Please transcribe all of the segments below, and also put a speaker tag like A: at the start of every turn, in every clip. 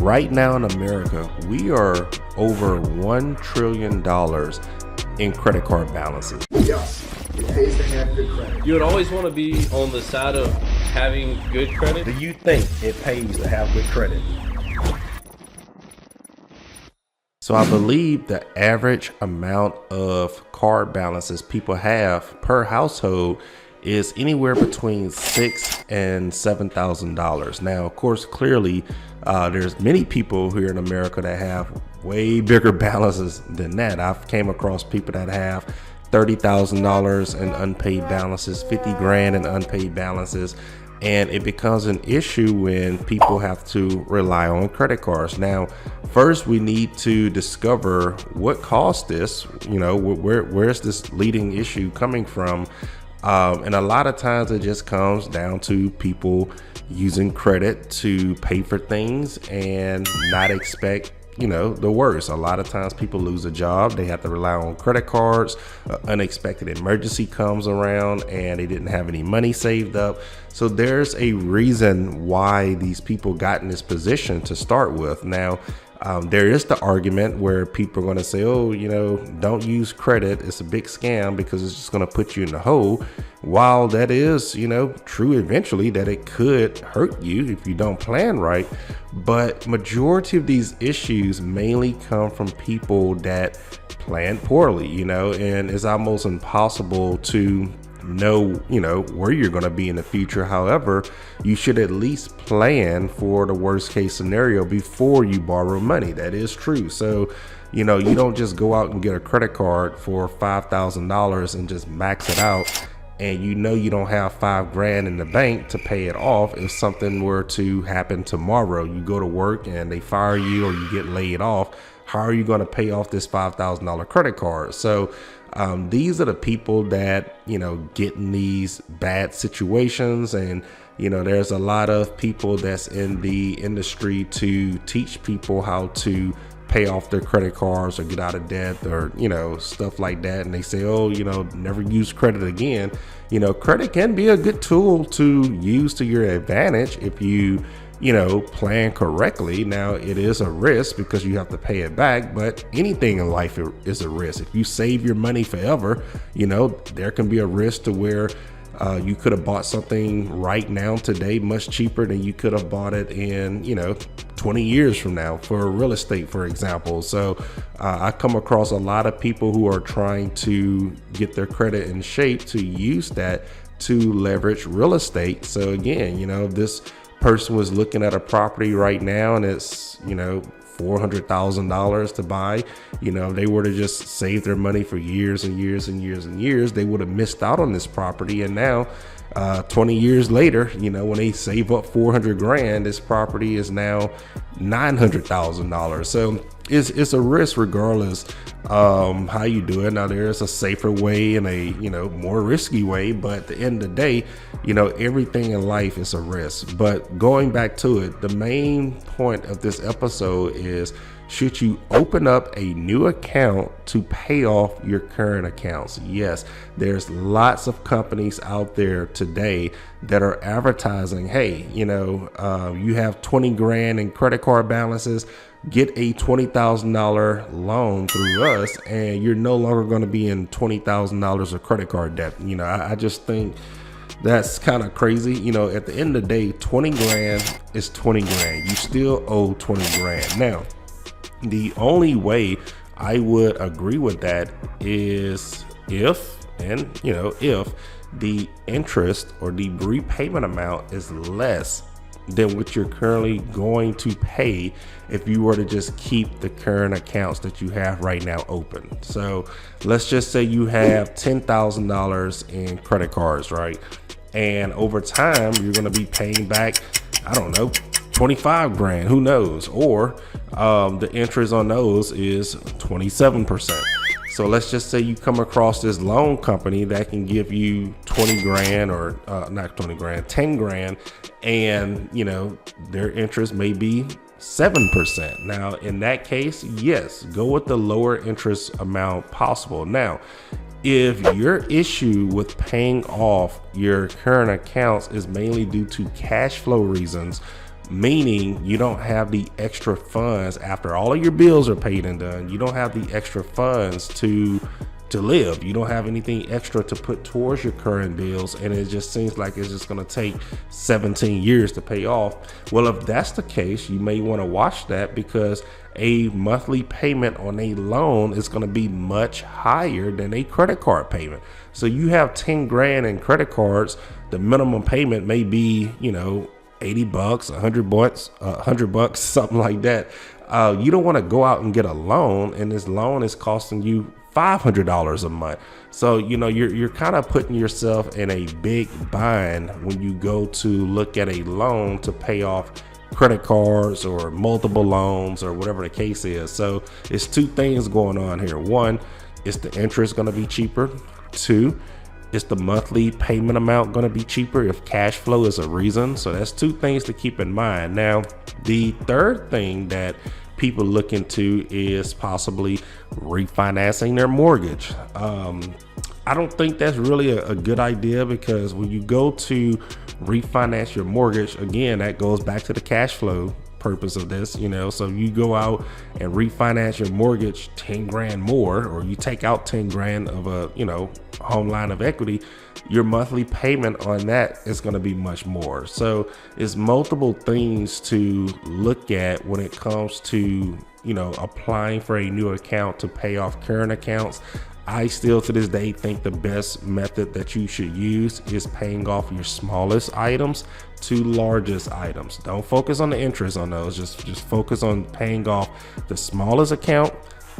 A: Right now in America, we are over $1 trillion in credit card balances.
B: Yes, it pays to have good credit.
C: You would always want to be on the side of having good credit.
D: Do you think it pays to have good credit?
A: So I believe the average amount of card balances people have per household is anywhere between $6,000 and $7,000. Now, of course, clearly, there's many people here in America that have way bigger balances than that. I've came across people that have $30,000 in unpaid balances, 50 grand in unpaid balances. And it becomes an issue when people have to rely on credit cards. Now, first we need to discover what caused this, where's this leading issue coming from? And a lot of times it just comes down to people using credit to pay for things and not expect the worst. A lot of times people lose a job, they have to rely on credit cards, unexpected emergency comes around and they didn't have any money saved up. So there's a reason why these people got in this position to start with. Now, there is the argument where people are going to say, don't use credit. It's a big scam because it's just going to put you in the hole. While that is, true eventually, that it could hurt you if you don't plan right. But majority of these issues mainly come from people that plan poorly, and it's almost impossible to know where you're going to be in the future. However, you should at least plan for the worst case scenario before you borrow money. That is true. So you don't just go out and get a credit card for $5,000 and just max it out, and you don't have $5 grand in the bank to pay it off if something were to happen tomorrow. You go to work and they fire you or you get laid off. How are you going to pay off this $5,000 credit card? So these are the people that, get in these bad situations. And, there's a lot of people that's in the industry to teach people how to pay off their credit cards or get out of debt or, stuff like that. And they say, never use credit again. Credit can be a good tool to use to your advantage if you plan correctly. Now, it is a risk because you have to pay it back, but anything in life is a risk. If you save your money forever, there can be a risk to where you could have bought something right now today much cheaper than you could have bought it in 20 years from now for real estate, for example. So I come across a lot of people who are trying to get their credit in shape to use that to leverage real estate. So again, this person was looking at a property right now and it's $400,000 to buy. They were to just save their money for years and years and years and years, they would have missed out on this property. And now 20 years later, when they save up 400 grand, this property is now $900,000. So it's a risk regardless how you do it. Now, there's a safer way and a more risky way, but at the end of the day, everything in life is a risk. But going back to it, the main point of this episode is, should you open up a new account to pay off your current accounts? Yes, there's lots of companies out there today that are advertising, hey, you have 20 grand in credit card balances, get a $20,000 loan through us and you're no longer going to be in $20,000 of credit card debt. I just think that's kind of crazy. At the end of the day, 20 grand is 20 grand. You still owe 20 grand. Now, the only way I would agree with that is if the interest or the repayment amount is less than what you're currently going to pay if you were to just keep the current accounts that you have right now open. So let's just say you have $10,000 in credit cards, right? And over time, you're going to be paying back, 25 grand, who knows? Or the interest on those is 27%. So let's just say you come across this loan company that can give you 20 grand or not 20 grand, 10 grand. And, their interest may be 7%. Now, in that case, yes, go with the lower interest amount possible. Now, if your issue with paying off your current accounts is mainly due to cash flow reasons, meaning you don't have the extra funds after all of your bills are paid and done. You don't have the extra funds to live. You don't have anything extra to put towards your current bills, and it just seems like it's just going to take 17 years to pay off. Well, if that's the case, you may want to watch that, because a monthly payment on a loan is going to be much higher than a credit card payment. So you have 10 grand in credit cards, the minimum payment may be, you know, 80 bucks, 100 bucks, something like that. You don't want to go out and get a loan, and this loan is costing you $500 a month. So, you know, you're kind of putting yourself in a big bind when you go to look at a loan to pay off credit cards or multiple loans or whatever the case is. So it's two things going on here. One, is the interest going to be cheaper? Two, is the monthly payment amount going to be cheaper if cash flow is a reason? So that's two things to keep in mind. Now, the third thing that people look into is possibly refinancing their mortgage. I don't think that's really a good idea, because when you go to refinance your mortgage, again, that goes back to the cash flow purpose of this, you know. So you go out and refinance your mortgage 10 grand more, or you take out 10 grand of a, you know, home line of equity, your monthly payment on that is going to be much more. So it's multiple things to look at when it comes to, you know, applying for a new account to pay off current accounts. I still to this day think the best method that you should use is paying off your smallest items to largest items. Don't focus on the interest on those. Just focus on paying off the smallest account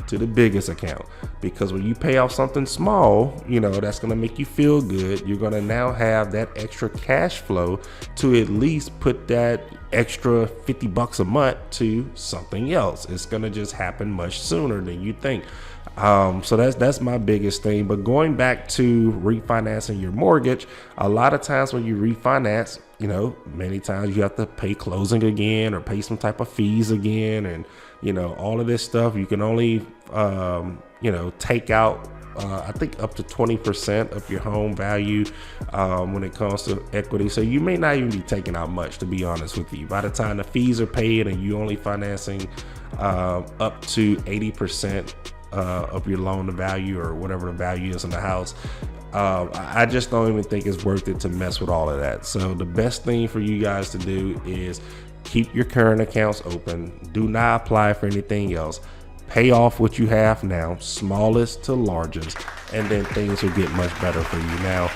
A: to the biggest account, because when you pay off something small, you know, that's going to make you feel good. You're going to now have that extra cash flow to at least put that extra 50 bucks a month to something else. It's going to just happen much sooner than you think. So that's my biggest thing. But going back to refinancing your mortgage, a lot of times when you refinance, you know, many times you have to pay closing again or pay some type of fees again, and you know, all of this stuff. You can only you know, take out I think up to 20% of your home value when it comes to equity. So you may not even be taking out much, to be honest with you. By the time the fees are paid and you only financing up to 80% of your loan to value, or whatever the value is in the house, I just don't even think it's worth it to mess with all of that. So the best thing for you guys to do is keep your current accounts open. Do not apply for anything else. Pay off what you have now, smallest to largest, and then things will get much better for you. Now,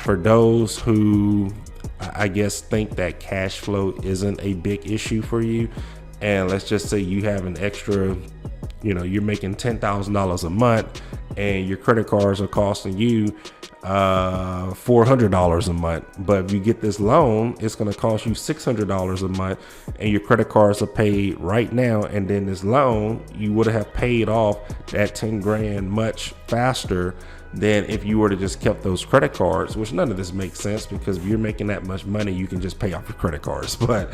A: for those who I guess think that cash flow isn't a big issue for you, and let's just say you have an extra, you know, you're making $10,000 a month and your credit cards are costing you $400 a month, but if you get this loan, it's going to cost you $600 a month, and your credit cards are paid right now, and then this loan, you would have paid off that 10 grand much faster than if you were to just kept those credit cards, which none of this makes sense, because if you're making that much money, you can just pay off your credit cards. But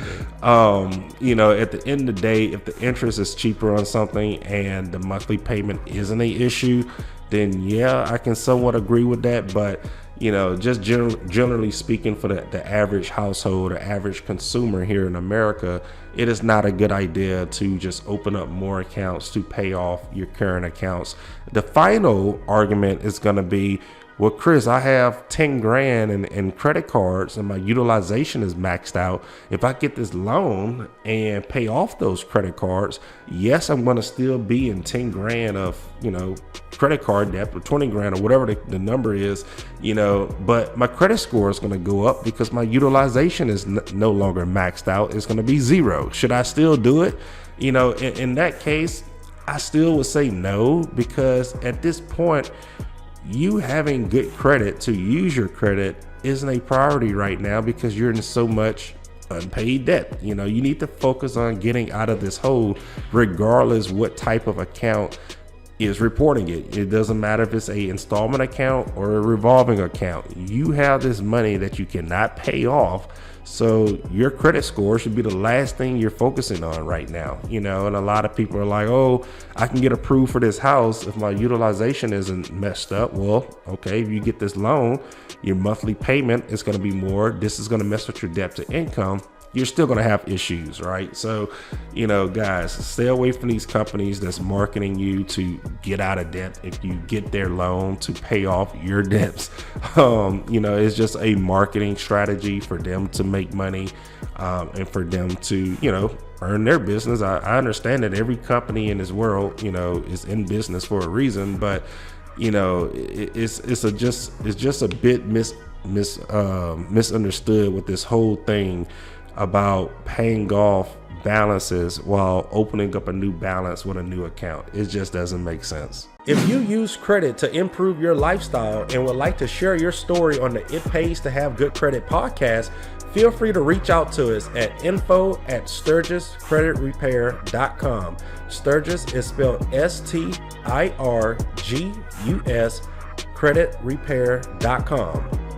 A: you know, at the end of the day, if the interest is cheaper on something and the monthly payment isn't an issue, then yeah, I can somewhat agree with that. But you know, just generally speaking, for the average household or average consumer here in America, it is not a good idea to just open up more accounts to pay off your current accounts. The final argument is going to be, well, Chris, I have 10 grand in credit cards and my utilization is maxed out. If I get this loan and pay off those credit cards, yes, I'm going to still be in 10 grand of, you know, credit card debt, or 20 grand or whatever the number is, you know, but my credit score is going to go up because my utilization is no longer maxed out. It's going to be zero. Should I still do it? You know, in that case, I still would say no, because at this point, you having good credit to use your credit isn't a priority right now, because you're in so much unpaid debt. You know, you need to focus on getting out of this hole, regardless what type of account is reporting it. It doesn't matter if it's a installment account or a revolving account. You have this money that you cannot pay off. So your credit score should be the last thing you're focusing on right now, you know. And a lot of people are like, oh, I can get approved for this house if my utilization isn't messed up. Well, okay, if you get this loan, your monthly payment is going to be more. This is going to mess with your debt to income. you're still going to have issues, right? So, you know, guys, stay away from these companies that's marketing you to get out of debt if you get their loan to pay off your debts. You know, it's just a marketing strategy for them to make money, and for them to, you know, earn their business. I understand that every company in this world, you know, is in business for a reason, but you know, it's just a bit misunderstood with this whole thing about paying off balances while opening up a new balance with a new account. It just doesn't make sense. If you use credit to improve your lifestyle and would like to share your story on the It Pays to Have Good Credit podcast, feel free to reach out to us at info@sturgiscreditrepair.com. Sturgis is spelled STIRGUS, creditrepair.com.